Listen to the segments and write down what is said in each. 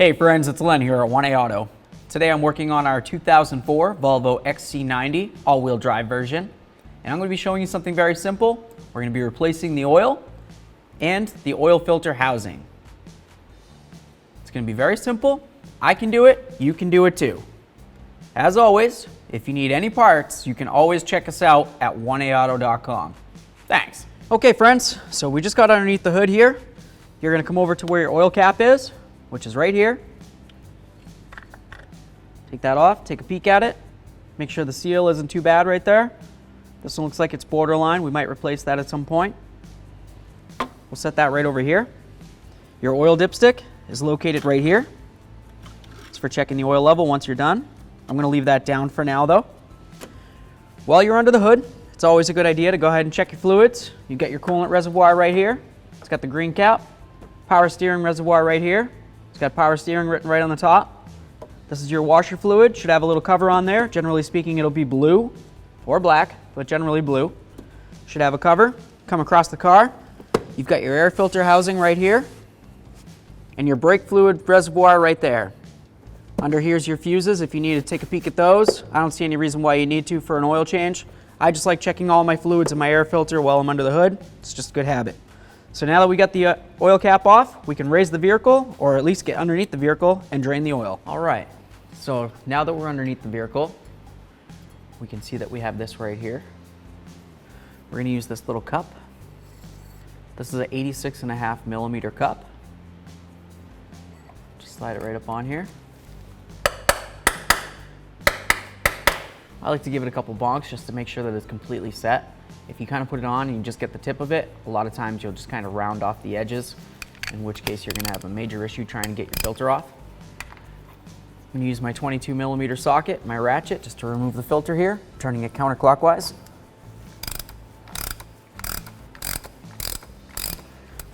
Hey friends, it's Len here at 1A Auto. Today I'm working on our 2004 Volvo XC90 all-wheel drive version, and I'm going to be showing you something very simple. We're going to be replacing the oil and the oil filter housing. It's going to be very simple. I can do it, you can do it too. As always, if you need any parts, you can always check us out at 1aauto.com. Thanks. Okay friends, so we just got underneath the hood here. You're going to come over to where your oil cap is, which is right here. Take that off, take a peek at it. Make sure the seal isn't too bad right there. This one looks like it's borderline. We might replace that at some point. We'll set that right over here. Your oil dipstick is located right here. It's for checking the oil level once you're done. I'm going to leave that down for now though. While you're under the hood, it's always a good idea to go ahead and check your fluids. You've got your coolant reservoir right here. It's got the green cap. Power steering reservoir right here. It's got power steering written right on the top. This is your washer fluid. Should have a little cover on there. Generally speaking, it'll be blue or black, but generally blue. Should have a cover. Come across the car. You've got your air filter housing right here and your brake fluid reservoir right there. Under here's your fuses if you need to take a peek at those. I don't see any reason why you need to for an oil change. I just like checking all my fluids in my air filter while I'm under the hood. It's just a good habit. So now that we got the oil cap off, we can raise the vehicle, or at least get underneath the vehicle and drain the oil. All right, so now that we're underneath the vehicle, we can see that we have this right here. We're gonna use this little cup. This is an 86.5 millimeter cup. Just slide it right up on here. I like to give it a couple bonks just to make sure that it's completely set. If you kind of put it on and you just get the tip of it, a lot of times you'll just kind of round off the edges, in which case you're going to have a major issue trying to get your filter off. I'm going to use my 22 millimeter socket, my ratchet, just to remove the filter here, turning it counterclockwise.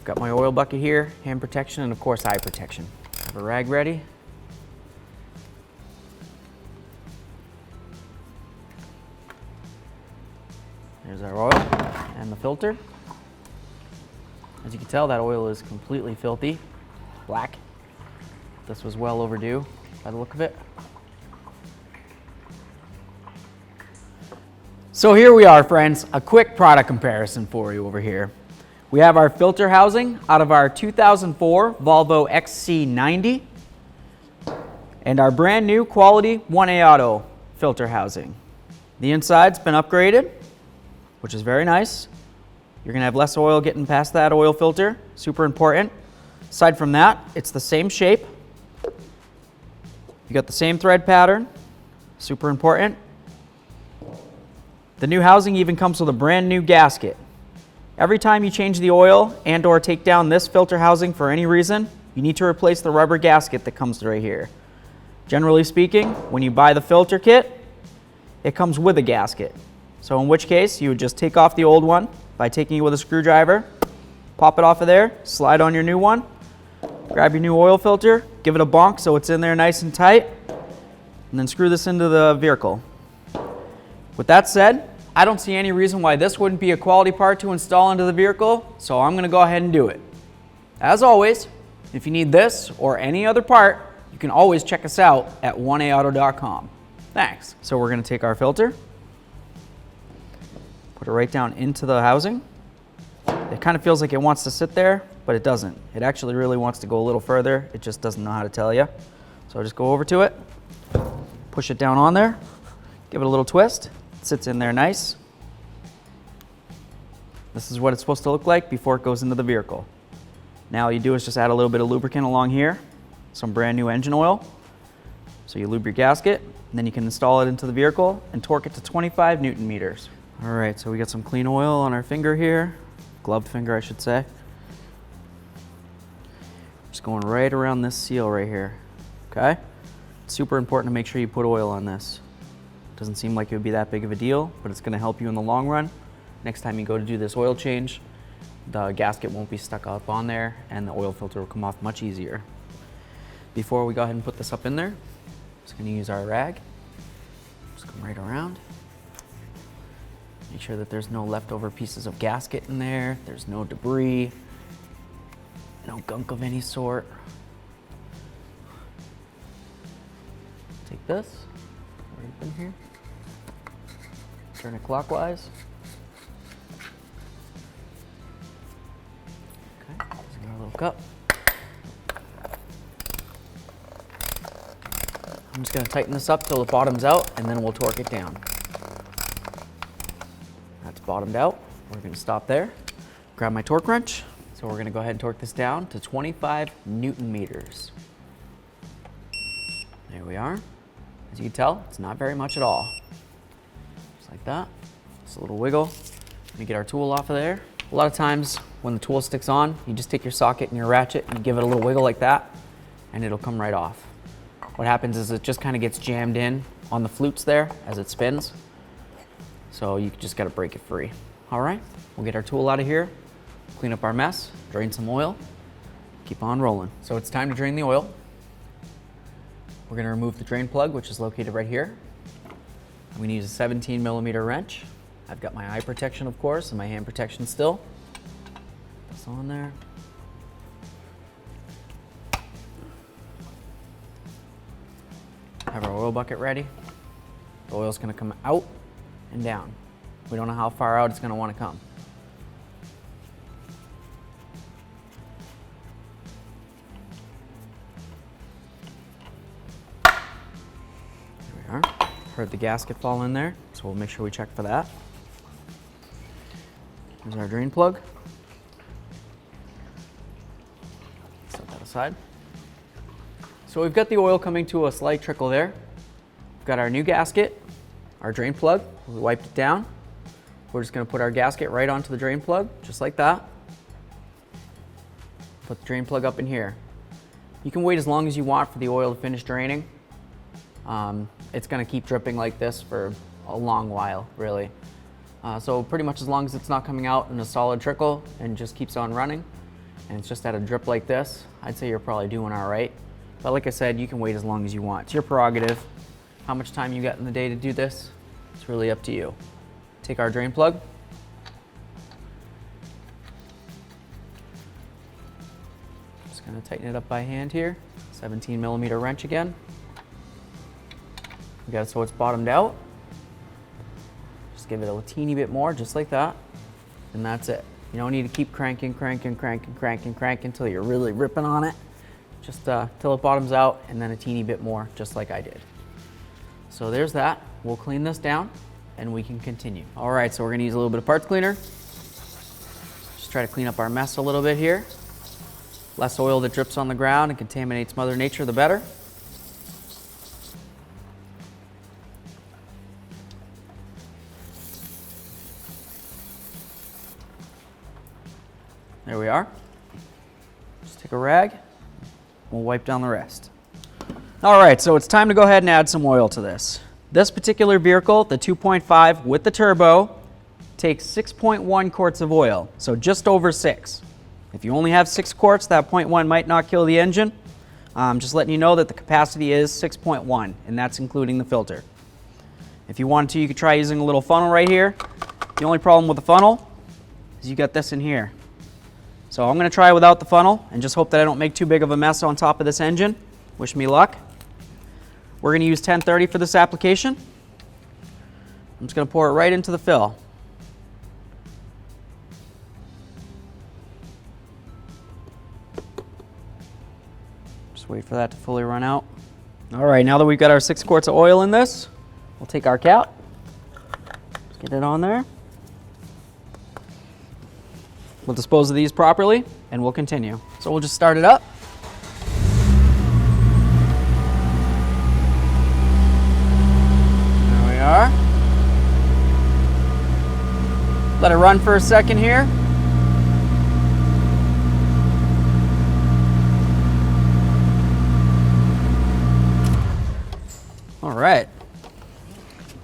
Got my oil bucket here, hand protection, and of course eye protection. Have a rag ready. There's our oil and the filter. As you can tell, that oil is completely filthy, black. This was well overdue by the look of it. So here we are, friends, a quick product comparison for you over here. We have our filter housing out of our 2004 Volvo XC90 and our brand new quality 1A Auto filter housing. The inside's been upgraded, which is very nice. You're gonna have less oil getting past that oil filter, super important. Aside from that, it's the same shape. You got the same thread pattern, super important. The new housing even comes with a brand new gasket. Every time you change the oil and or take down this filter housing for any reason, you need to replace the rubber gasket that comes right here. Generally speaking, when you buy the filter kit, it comes with a gasket. So in which case, you would just take off the old one by taking it with a screwdriver, pop it off of there, slide on your new one, grab your new oil filter, give it a bonk so it's in there nice and tight, and then screw this into the vehicle. With that said, I don't see any reason why this wouldn't be a quality part to install into the vehicle, so I'm gonna go ahead and do it. As always, if you need this or any other part, you can always check us out at 1aauto.com. Thanks. So we're gonna take our filter, put it right down into the housing. It kind of feels like it wants to sit there, but it doesn't. It actually really wants to go a little further. It just doesn't know how to tell you. So just go over to it, push it down on there, give it a little twist. It sits in there nice. This is what it's supposed to look like before it goes into the vehicle. Now all you do is just add a little bit of lubricant along here, some brand new engine oil. So you lube your gasket, and then you can install it into the vehicle and torque it to 25 Newton meters. All right, so we got some clean oil on our finger here, gloved finger I should say. Just going right around this seal right here, okay? It's super important to make sure you put oil on this. Doesn't seem like it would be that big of a deal, but it's gonna help you in the long run. Next time you go to do this oil change, the gasket won't be stuck up on there and the oil filter will come off much easier. Before we go ahead and put this up in there, just gonna use our rag. Just come right around. Make sure that there's no leftover pieces of gasket in there. There's no debris, no gunk of any sort. Take this, right up in here, turn it clockwise. Okay, here's our little cup. I'm just going to tighten this up till it bottoms out, and then we'll torque it down. That's bottomed out. We're going to stop there. Grab my torque wrench. So we're going to go ahead and torque this down to 25 Newton meters. There we are. As you can tell, it's not very much at all. Just like that. Just a little wiggle. Let me get our tool off of there. A lot of times when the tool sticks on, you just take your socket and your ratchet and you give it a little wiggle like that, and it'll come right off. What happens is it just kind of gets jammed in on the flutes there as it spins. So you just got to break it free. All right, we'll get our tool out of here, clean up our mess, drain some oil, keep on rolling. So it's time to drain the oil. We're going to remove the drain plug, which is located right here. I'm going to use a 17 millimeter wrench. I've got my eye protection, of course, and my hand protection still. Put this on there. Have our oil bucket ready. The oil's going to come out and down. We don't know how far out it's going to want to come. There we are. Heard the gasket fall in there, so we'll make sure we check for that. Here's our drain plug. Set that aside. So we've got the oil coming to a slight trickle there. We've got our new gasket, our drain plug. We wiped it down. We're just going to put our gasket right onto the drain plug, just like that. Put the drain plug up in here. You can wait as long as you want for the oil to finish draining. It's going to keep dripping like this for a long while, really. So pretty much as long as it's not coming out in a solid trickle and just keeps on running, and it's just at a drip like this, I'd say you're probably doing all right. But like I said, you can wait as long as you want. It's your prerogative. How much time you got in the day to do this, it's really up to you. Take our drain plug. Just gonna tighten it up by hand here. 17 millimeter wrench again. We got it so it's bottomed out. Just give it a teeny bit more, just like that. And that's it. You don't need to keep cranking until you're really ripping on it. Just till it bottoms out, and then a teeny bit more, just like I did. So there's that. We'll clean this down and we can continue. All right, so we're gonna use a little bit of parts cleaner. Just try to clean up our mess a little bit here. Less oil that drips on the ground and contaminates Mother Nature, the better. There we are. Just take a rag. We'll wipe down the rest. All right, so it's time to go ahead and add some oil to this. This particular vehicle, the 2.5 with the turbo, takes 6.1 quarts of oil, so just over 6. If you only have 6 quarts, that 0.1 might not kill the engine. Just letting you know that the capacity is 6.1, and that's including the filter. If you wanted to, you could try using a little funnel right here. The only problem with the funnel is you got this in here. So I'm going to try without the funnel and just hope that I don't make too big of a mess on top of this engine. Wish me luck. We're going to use 1030 for this application. I'm just going to pour it right into the fill. Just wait for that to fully run out. All right, now that we've got our 6 quarts of oil in this, we'll take our cap, just get it on there. We'll dispose of these properly, and we'll continue. So we'll just start it up. There we are. Let it run for a second here. All right.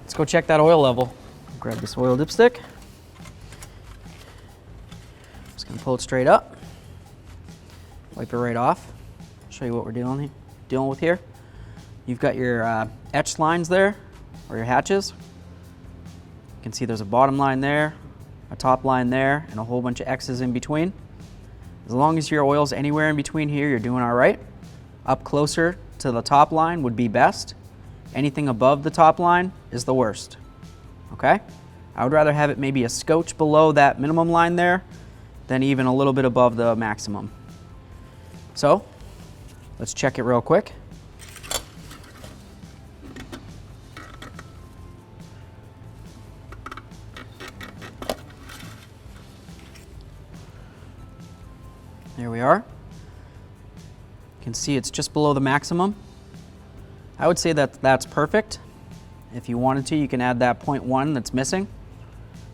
Let's go check that oil level. Grab this oil dipstick. Pull it straight up, wipe it right off. Show you what we're dealing with here. You've got your etched lines there, or your hatches. You can see there's a bottom line there, a top line there, and a whole bunch of X's in between. As long as your oil's anywhere in between here, you're doing all right. Up closer to the top line would be best. Anything above the top line is the worst, okay? I would rather have it maybe a scotch below that minimum line there than even a little bit above the maximum. So, let's check it real quick. There we are. You can see it's just below the maximum. I would say that that's perfect. If you wanted to, you can add that 0.1 that's missing.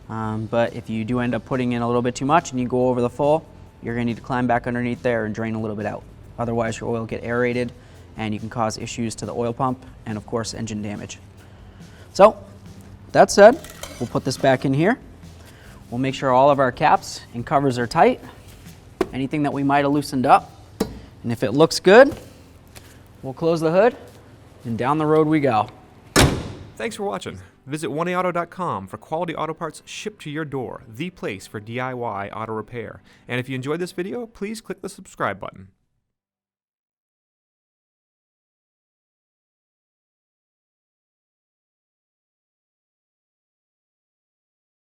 But if you do end up putting in a little bit too much and you go over the full, you're going to need to climb back underneath there and drain a little bit out. Otherwise, your oil will get aerated and you can cause issues to the oil pump and, of course, engine damage. So, that said, we'll put this back in here. We'll make sure all of our caps and covers are tight. Anything that we might have loosened up. And if it looks good, we'll close the hood and down the road we go. Thanks for watching. Visit 1aauto.com for quality auto parts shipped to your door, the place for DIY auto repair. And if you enjoyed this video, please click the subscribe button.